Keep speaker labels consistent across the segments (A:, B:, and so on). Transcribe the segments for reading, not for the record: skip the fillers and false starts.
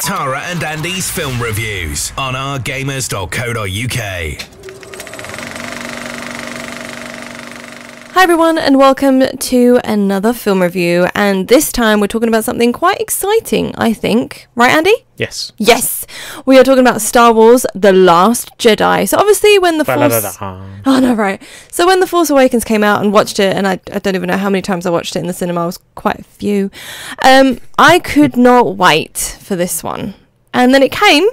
A: Tara and Andy's film reviews on OurGamers.co.uk.
B: Hi everyone and welcome to another film review, and this time we're talking about something quite exciting, I think. Right, Andy?
C: Yes.
B: Yes! We are talking about Star Wars The Last Jedi. So obviously when The Force... Oh no, right. So when The Force Awakens came out and watched it, and I don't even know how many times I watched it in the cinema, it was quite a few. I could not wait for this one. And then it came,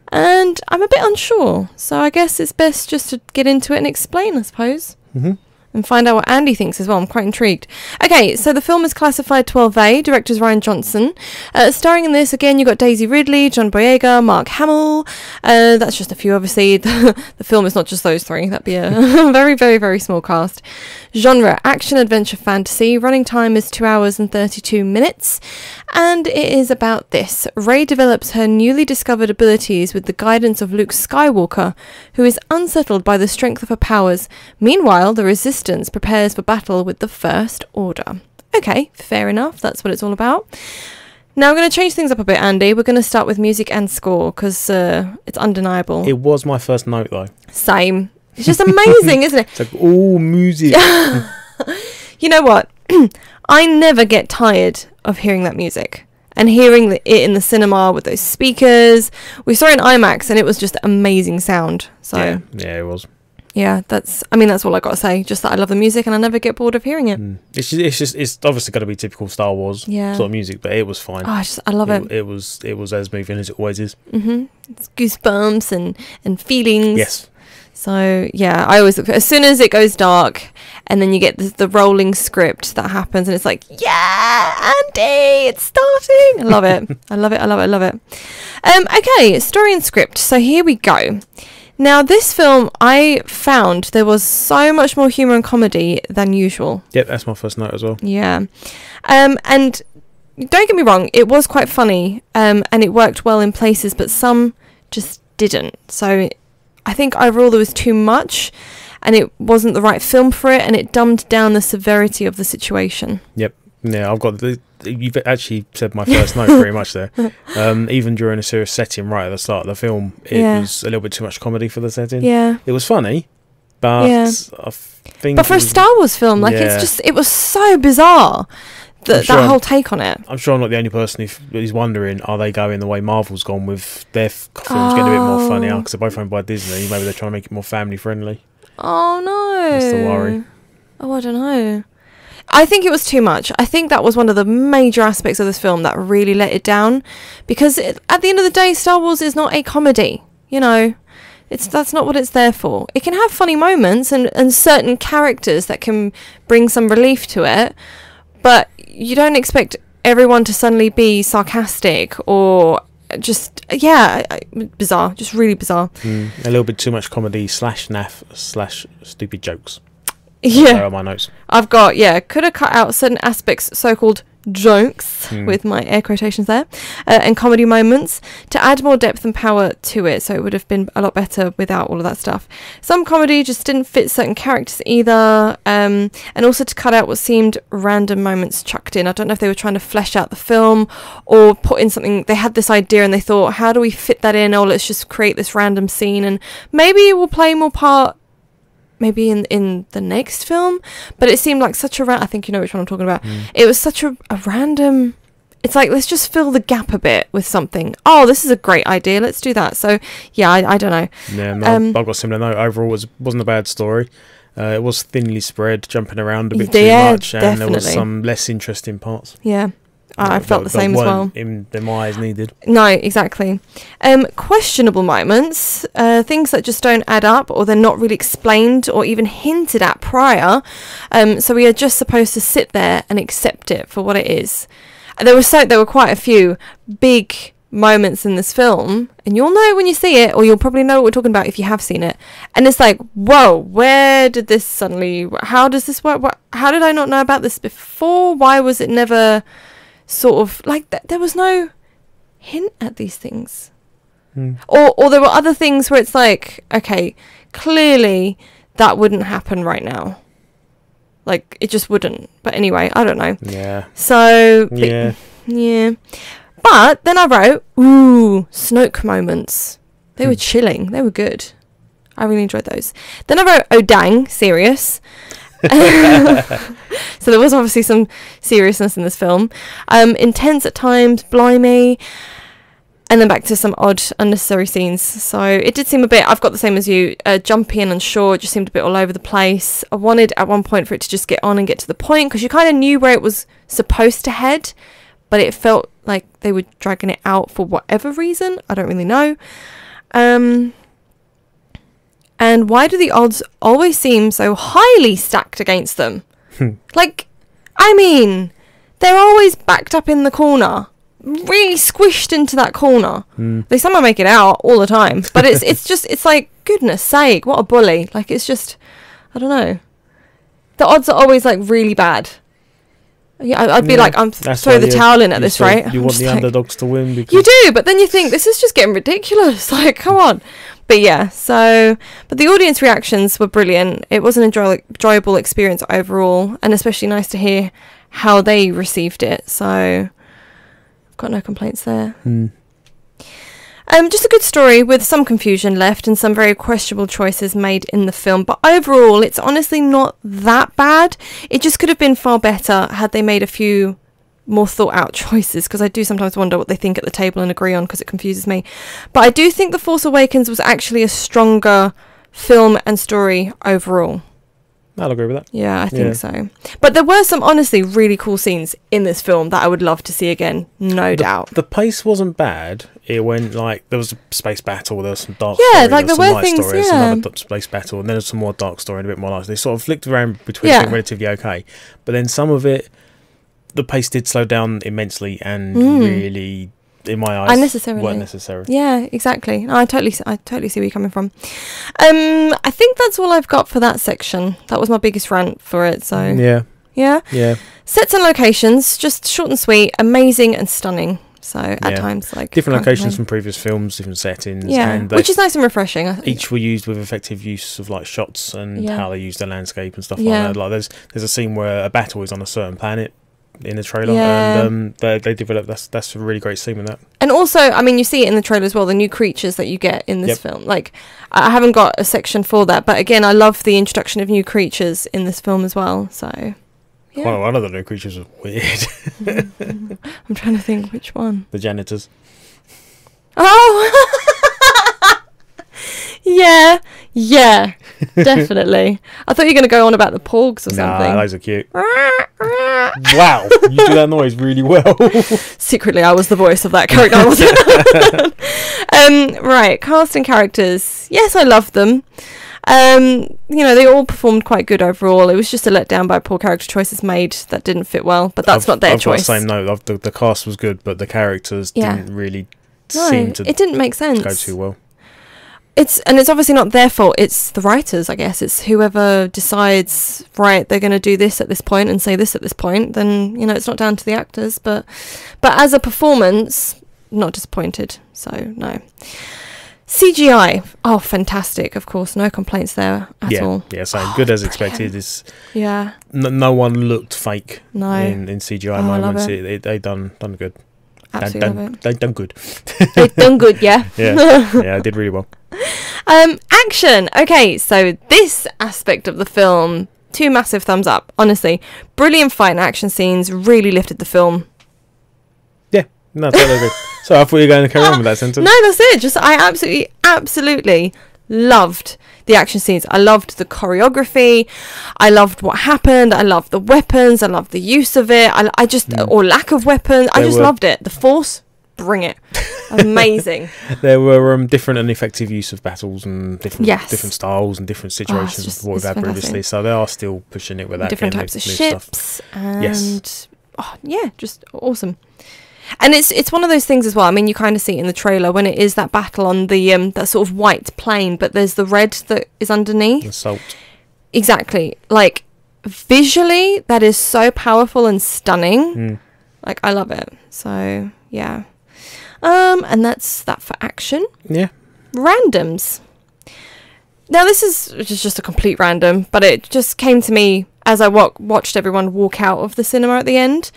B: and I'm a bit unsure. So I guess it's best just to get into it and explain, I suppose.
C: Mm-hmm.
B: And find out what Andy thinks as well. I'm quite intrigued. Okay, so the film is classified 12A. Director's Rian Johnson. Starring in this, again, you've got Daisy Ridley, John Boyega, Mark Hamill. That's just a few, obviously. The film is not just those three. That'd be a very, very, very small cast. Genre, action, adventure, fantasy. Running time is 2 hours and 32 minutes. And it is about this. Rey develops her newly discovered abilities with the guidance of Luke Skywalker, who is unsettled by the strength of her powers. Meanwhile, the Resistance prepares for battle with the First Order. Okay, fair enough. That's what it's all about. Now I'm going to change things up a bit, Andy. We're going to start with music and score because it's undeniable.
C: It was my first note, though.
B: Same. It's just amazing, isn't it?
C: It's like, ooh, music.
B: You know what? I never get tired of hearing that music and hearing it in the cinema with those speakers. We saw it in IMAX and it was just amazing sound. So
C: yeah, it was.
B: Yeah, that's all I got to say. Just that I love the music and I never get bored of hearing it.
C: It's obviously going to be typical Star Wars sort of music, but it was fine.
B: Oh, I love it.
C: It was as moving as it always is.
B: Mm-hmm. It's goosebumps and feelings.
C: Yes.
B: So yeah, I always look for, as soon as it goes dark, and then you get the rolling script that happens, and it's like, yeah, Andy, it's starting. I love it. I love it. I love it. I love it. Okay, story and script. So here we go. Now, this film, I found there was so much more humour and comedy than usual.
C: Yep, that's my first note as well.
B: Yeah. And don't get me wrong, it was quite funny, and it worked well in places, but some just didn't. So I think overall there was too much, and it wasn't the right film for it, and it dumbed down the severity of the situation. Yep.
C: Yeah, you've actually said my first note pretty much there. Even during a serious setting right at the start of the film, it was a little bit too much comedy for the setting.
B: Yeah.
C: It was funny, but I think...
B: But for a Star Wars film, it was so bizarre, that whole take on it.
C: I'm sure I'm not the only person who's wondering, are they going the way Marvel's gone with their films getting a bit more funnier? Because they're both owned by Disney. Maybe they're trying to make it more family-friendly.
B: Oh, no.
C: That's the worry.
B: Oh, I don't know. I think it was too much. I think that was one of the major aspects of this film that really let it down, because at the end of the day, Star Wars is not a comedy. You know, that's not what it's there for. It can have funny moments and certain characters that can bring some relief to it, but you don't expect everyone to suddenly be sarcastic or just bizarre, just really bizarre.
C: A little bit too much comedy / naff / stupid jokes.
B: Yeah,
C: there are my notes.
B: I've got, could have cut out certain aspects, so-called jokes, with my air quotations there, and comedy moments to add more depth and power to it, so it would have been a lot better without all of that stuff. Some comedy just didn't fit certain characters either, and also to cut out what seemed random moments chucked in. I don't know if they were trying to flesh out the film or put in something. They had this idea and they thought, how do we fit that in? Oh, let's just create this random scene and maybe it will play more part maybe in the next film, but it seemed like such a I think you know which one I'm talking about. It was such a random, it's like, let's just fill the gap a bit with something. Oh, this is a great idea, let's do that. So yeah, I don't know.
C: Yeah, I've got a similar note. Overall, wasn't a bad story. It was thinly spread, jumping around a bit too much, and there was some less interesting parts.
B: Yeah, I felt the same as well.
C: In my eyes needed.
B: No, exactly. Questionable moments, things that just don't add up, or they're not really explained or even hinted at prior. So we are just supposed to sit there and accept it for what it is. There were quite a few big moments in this film, and you'll know when you see it, or you'll probably know what we're talking about if you have seen it. And it's like, whoa, where did this suddenly? How does this work? How did I not know about this before? Why was it never? Sort of like there was no hint at these things, or there were other things where it's like, okay, clearly that wouldn't happen right now, like it just wouldn't. But anyway, I don't know.
C: Yeah.
B: So
C: yeah.
B: But then I wrote, ooh, Snoke moments. They were chilling. They were good. I really enjoyed those. Then I wrote, oh dang, serious. So there was obviously some seriousness in this film. Intense at times, blimey. And then back to some odd, unnecessary scenes. So it did seem a bit, I've got the same as you, jumpy and unsure. It just seemed a bit all over the place. I wanted at one point for it to just get on and get to the point, because you kind of knew where it was supposed to head, but it felt like they were dragging it out for whatever reason. I don't really know. And why do the odds always seem so highly stacked against them? Like, I mean, they're always backed up in the corner, really squished into that corner. They somehow make it out all the time, but it's like, goodness sake, what a bully. Like, it's just, I don't know, the odds are always like really bad. Yeah, I'd be like, I'm throw the towel in at this rate.
C: You want the underdogs to win because
B: you do, but then you think this is just getting ridiculous. Like, come on. But yeah, but the audience reactions were brilliant. It was an enjoyable experience overall, and especially nice to hear how they received it. So got no complaints there. Just a good story with some confusion left and some very questionable choices made in the film, but overall it's honestly not that bad. It just could have been far better had they made a few more thought out choices, because I do sometimes wonder what they think at the table and agree on, because it confuses me. But I do think The Force Awakens was actually a stronger film and story overall.
C: I'll agree with that.
B: Yeah, I think so. But there were some honestly really cool scenes in this film that I would love to see again, no doubt.
C: The pace wasn't bad. It went like, there was a space battle, there was some dark
B: story,
C: like
B: there were things,
C: story, another space battle, and then there's some more dark story and a bit more light. They sort of flicked around between being relatively okay. But then some of it, the pace did slow down immensely and really, in my eyes, weren't necessary.
B: Yeah, exactly. No, I totally see where you're coming from. I think that's all I've got for that section. That was my biggest rant for it. So yeah. Sets and locations, just short and sweet, amazing and stunning. So at times, like,
C: different locations from previous films, different settings, and
B: which is nice and refreshing.
C: Each were used with effective use of like shots and how they used the landscape and stuff like that. Like there's a scene where a battle is on a certain planet in the trailer, and they developed that's a really great scene with that. And
B: also, I mean, you see it in the trailer as well, the new creatures that you get in this film. Like, I haven't got a section for that, but again, I love the introduction of new creatures in this film as well. So
C: one of the new creatures was weird.
B: I'm trying to think which one.
C: The janitors.
B: Oh. yeah, definitely. I thought you were going to go on about the porgs or something.
C: Nah, those are cute. Wow, you do that noise really well.
B: Secretly, I was the voice of that character. Right, cast and characters. Yes, I loved them. They all performed quite good overall. It was just a letdown by poor character choices made that didn't fit well, but that's not their choice.
C: I've got the same note. The cast was good, but the characters didn't really seem to.
B: It didn't make sense.
C: Go too well.
B: It's obviously not their fault. It's the writers, I guess. It's whoever decides, right, they're going to do this at this point and say this at this point. Then it's not down to the actors, but as a performance, not disappointed. So no. CGI, fantastic, of course, no complaints there at all. Yeah,
C: so good as expected. No one looked fake in CGI moments. They done good.
B: Absolutely love it.
C: They done good.
B: They've done good, yeah.
C: Yeah, did really well.
B: Action. Okay, so this aspect of the film, 2 massive thumbs up, honestly. Brilliant fight and action scenes, really lifted the film.
C: No, totally agree. So I thought you were going to carry on with that sentence.
B: No, that's it. I absolutely loved the action scenes. I loved the choreography. I loved what happened. I loved the weapons. I loved the use of it. I just or lack of weapons. I just loved it. The Force, bring it. Amazing.
C: There were different and effective use of battles and different styles and different situations of what we've had previously. So they are still pushing it with that
B: different types of ships and just awesome. And it's one of those things as well. I mean, you kind of see it in the trailer when it is that battle on the that sort of white plane, but there's the red that is underneath.
C: The salt.
B: Exactly. Like, visually, that is so powerful and stunning. Like, I love it. So, yeah. And that's that for action.
C: Yeah.
B: Randoms. Now, this is just a complete random, but it just came to me as I watched everyone walk out of the cinema at the end,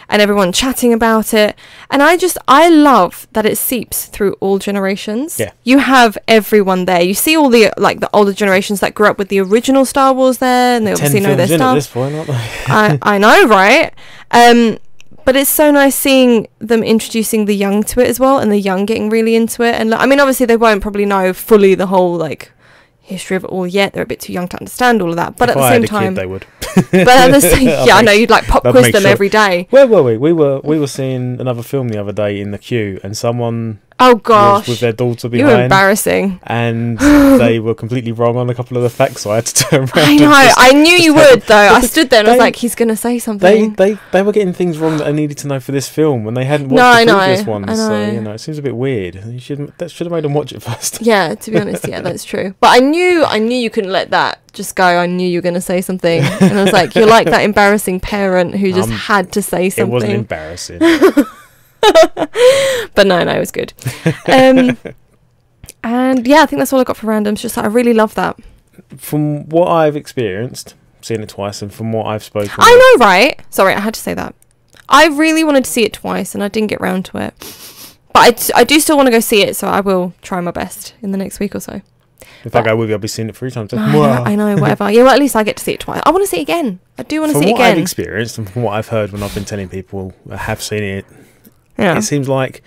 B: and everyone chatting about it. And I love that it seeps through all generations.
C: Yeah.
B: You have everyone there. You see all the older generations that grew up with the original Star Wars there, and they obviously know their stuff.
C: At this point, aren't they?
B: I know, right? But it's so nice seeing them introducing the young to it as well, and the young getting really into it. And I mean, obviously they won't probably know fully the whole like history of it all yet. They're a bit too young to understand all of that. But
C: If
B: at the
C: I
B: same
C: had a
B: time,
C: kid, they would.
B: But at the same, I know you'd like pop quiz them every day.
C: Where were we? We were seeing another film the other day in the queue, and someone
B: was
C: with their daughter behind.
B: You were embarrassing.
C: And they were completely wrong on a couple of the facts, so I had to turn around.
B: I know. I knew you would, though. I stood there and I was like, he's going to say something.
C: They were getting things wrong that I needed to know for this film, and they hadn't watched the previous ones. So it seems a bit weird. That should have made them watch it first.
B: Yeah, to be honest, yeah, that's true. But I knew you couldn't let that just go. I knew you were going to say something, and I was like, you're like that embarrassing parent who just had to say something.
C: It wasn't embarrassing.
B: But no, it was good. And yeah, I think that's all I got for randoms. Just like, I really love that.
C: From what I've experienced, seeing it twice, and from what I've spoken,
B: I know, right? Sorry, I had to say that. I really wanted to see it twice, and I didn't get round to it. But I do still want to go see it, so I will try my best in the next week or so.
C: If I go with you, I'll be seeing it 3 times.
B: I know, whatever. Yeah, well, at least I get to see it twice. I want to see it again. I do want to see it again.
C: From what I've experienced and from what I've heard when I've been telling people I have seen it, it seems like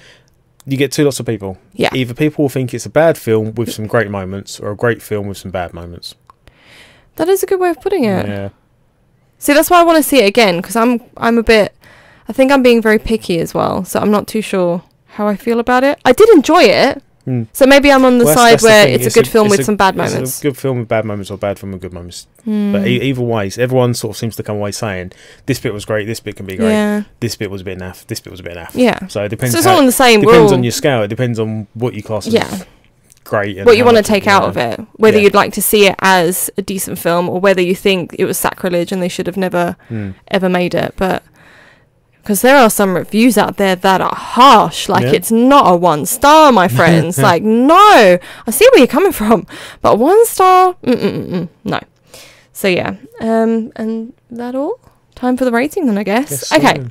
C: you get 2 lots of people.
B: Yeah.
C: Either people will think it's a bad film with some great moments, or a great film with some bad moments.
B: That is a good way of putting it.
C: Yeah.
B: See, that's why I want to see it again, because I'm a bit... I think I'm being very picky as well, so I'm not too sure how I feel about it. I did enjoy it. So maybe I'm on the side where it's a good film with some bad moments.
C: It's a good film with bad moments, or bad film with good moments. But either way, everyone sort of seems to come away saying, this bit was great, this bit can be great, this bit was a bit naff, this bit was a bit naff.
B: Yeah.
C: So it depends.
B: So it's all on the same.
C: Depends on your scale. It depends on what you class as great. And
B: what you want to take out of it. Whether you'd like to see it as a decent film, or whether you think it was sacrilege and they should have never ever made it. But... because there are some reviews out there that are harsh. Like, it's not a 1 star, my friends. Like, no. I see where you're coming from. But 1 star? No. So, yeah. And that all? Time for the rating then, I guess.
C: Yes,
B: okay.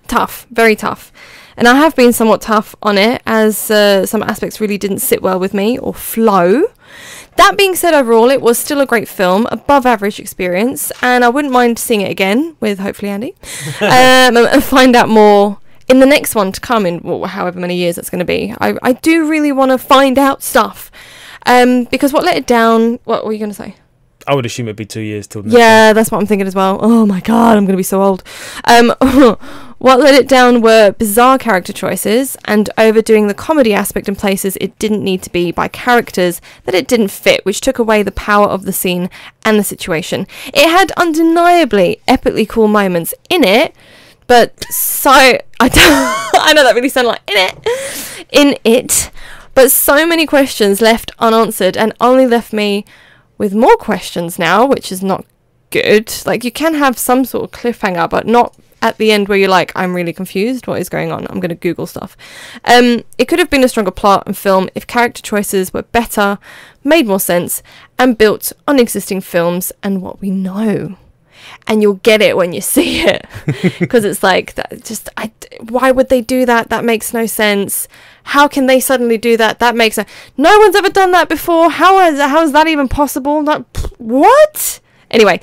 B: Tough. Very tough. And I have been somewhat tough on it, as some aspects really didn't sit well with me or flow. That being said, overall, it was still a great film, above average experience, and I wouldn't mind seeing it again with hopefully Andy, and find out more in the next one to come in however many years it's going to be. I do really want to find out stuff, because what let it down... What were you going to say?
C: I would assume it'd be 2 years till the next
B: one.
C: one.
B: That's what I'm thinking as well. Oh my god, I'm going to be so old. What let it down were bizarre character choices and overdoing the comedy aspect in places it didn't need to be by characters that it didn't fit, which took away the power of the scene and the situation. It had undeniably epically cool moments in it, but I know that really sounded like in it, but so many questions left unanswered and only left me with more questions now, which is not good. Like, you can have some sort of cliffhanger, but not at the end where you're like, I'm really confused, what is going on? I'm going to Google stuff. It could have been a stronger plot and film if character choices were better, made more sense, and built on existing films and what we know. And you'll get it when you see it, because it's like that. Why would they do that? That makes no sense. How can they suddenly do that? That makes no one's ever done that before. How is that even possible? What? Anyway,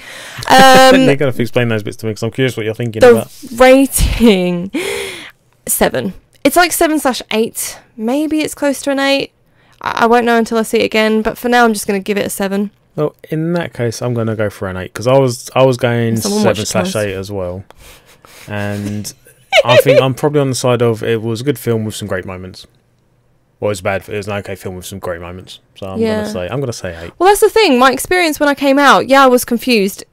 C: you're gonna have to explain those bits to me, because I'm curious what you're thinking about.
B: The rating 7. It's like 7/8. Maybe it's close to an 8. I won't know until I see it again. But for now, I'm just gonna give it a 7.
C: Well, in that case, I'm going to go for an 8, because I was going 7/8 as well, and I think I'm probably on the side of it was a good film with some great moments. Well, it was an okay film with some great moments. So I'm going to say 8.
B: Well, that's the thing. My experience when I came out, I was confused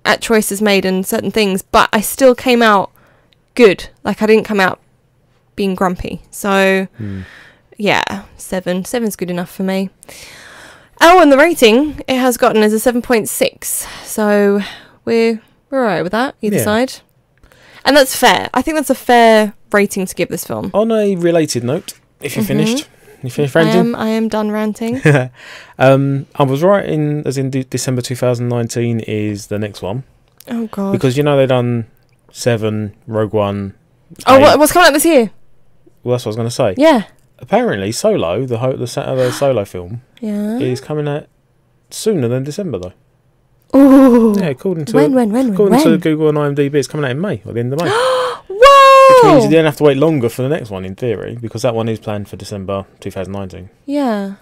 B: at choices made and certain things, but I still came out good. Like, I didn't come out being grumpy. So, yeah, 7. 7's good enough for me. Oh, and the rating it has gotten is a 7.6. So we're alright with that, either side. And that's fair. I think that's a fair rating to give this film.
C: On a related note, if you're finished, you finished ranting?
B: I am done ranting.
C: I was right in December 2019 is the next one.
B: Oh God.
C: Because they done 7, Rogue One.
B: Oh, what's coming out this year?
C: Well, that's what I was going to say.
B: Yeah.
C: Apparently, Solo, the Saturday Solo film, is coming out sooner than December, though.
B: Ooh.
C: Yeah, according to Google and IMDb, it's coming out in May, or the end of May.
B: Whoa!
C: Which means you don't have to wait longer for the next one, in theory, because that one is planned for December 2019.
B: Yeah.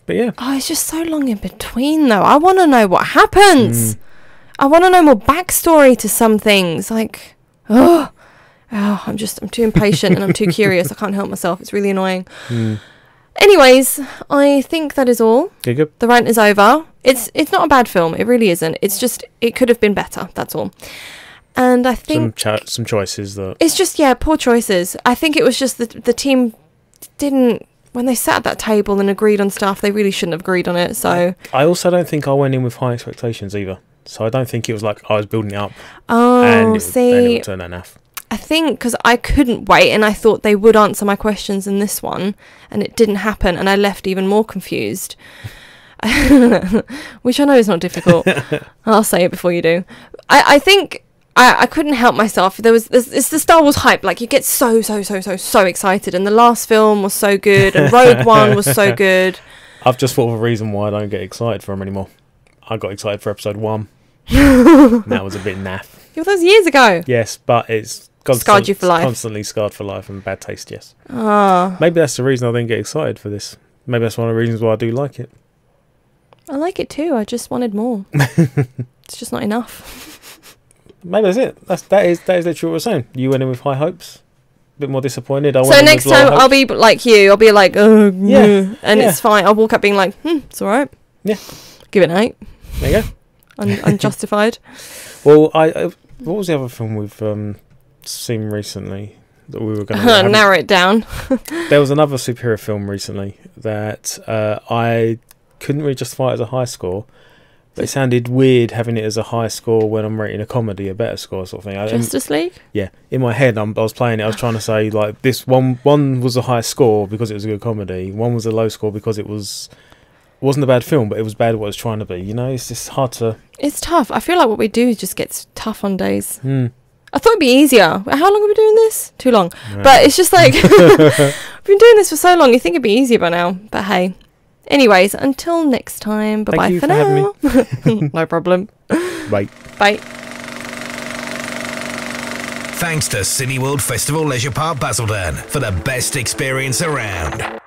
C: But yeah.
B: Oh, it's just so long in between, though. I want to know what happens. I want to know more backstory to some things. Like, I'm too impatient and I'm too curious. I can't help myself. It's really annoying. Anyways, I think that is all.
C: Okay, good.
B: The rant is over. It's not a bad film. It really isn't. It's just, it could have been better. That's all. And I think
C: some choices that
B: it's just poor choices. I think it was just the team didn't, when they sat at that table and agreed on stuff, they really shouldn't have agreed on it. So
C: I also don't think I went in with high expectations either. So I don't think it was like I was building it up.
B: Oh,
C: and it
B: see,
C: would turn out naff.
B: I think because I couldn't wait and I thought they would answer my questions in this one, and it didn't happen, and I left even more confused. Which I know is not difficult. I'll say it before you do. I think I couldn't help myself. It's the Star Wars hype. Like, you get so excited, and the last film was so good, and Rogue One was so good.
C: I've just thought of a reason why I don't get excited for them anymore. I got excited for episode 1. That was a bit naff.
B: Yeah, that was years ago.
C: Yes, but it's
B: scarred you for life.
C: Constantly scarred for life and bad taste, yes.
B: Oh.
C: Maybe that's the reason I didn't get excited for this. Maybe that's one of the reasons why I do like it.
B: I like it too. I just wanted more. It's just not enough.
C: Maybe that's it. That is literally what we're saying. You went in with high hopes, a bit more disappointed.
B: So next time I'll be like you. I'll be like, oh,
C: yeah,
B: and it's fine. I'll walk up being like, it's all right.
C: Yeah.
B: Give it an 8.
C: There you go.
B: Unjustified.
C: Well, what was the other film we've seen recently that we were going to
B: narrow it down?
C: There was another superhero film recently that I couldn't really justify it as a high score, but it sounded weird having it as a high score when I'm rating a comedy a better score, sort of thing.
B: Justice League?
C: Yeah, in my head I was playing it. I was trying to say like this one was a high score because it was a good comedy. One was a low score because it wasn't a bad film, but it was bad what it was trying to be. It's just hard to... It's
B: tough. I feel like what we do just gets tough on days. I thought it'd be easier. How long have we been doing this? Too long. Right. But it's just like... we've been doing this for so long, you think it'd be easier by now. But hey. Anyways, until next time. Bye-bye for now. No problem.
C: Bye.
B: Bye.
A: Thanks to Cineworld Festival Leisure Park Basildon for the best experience around.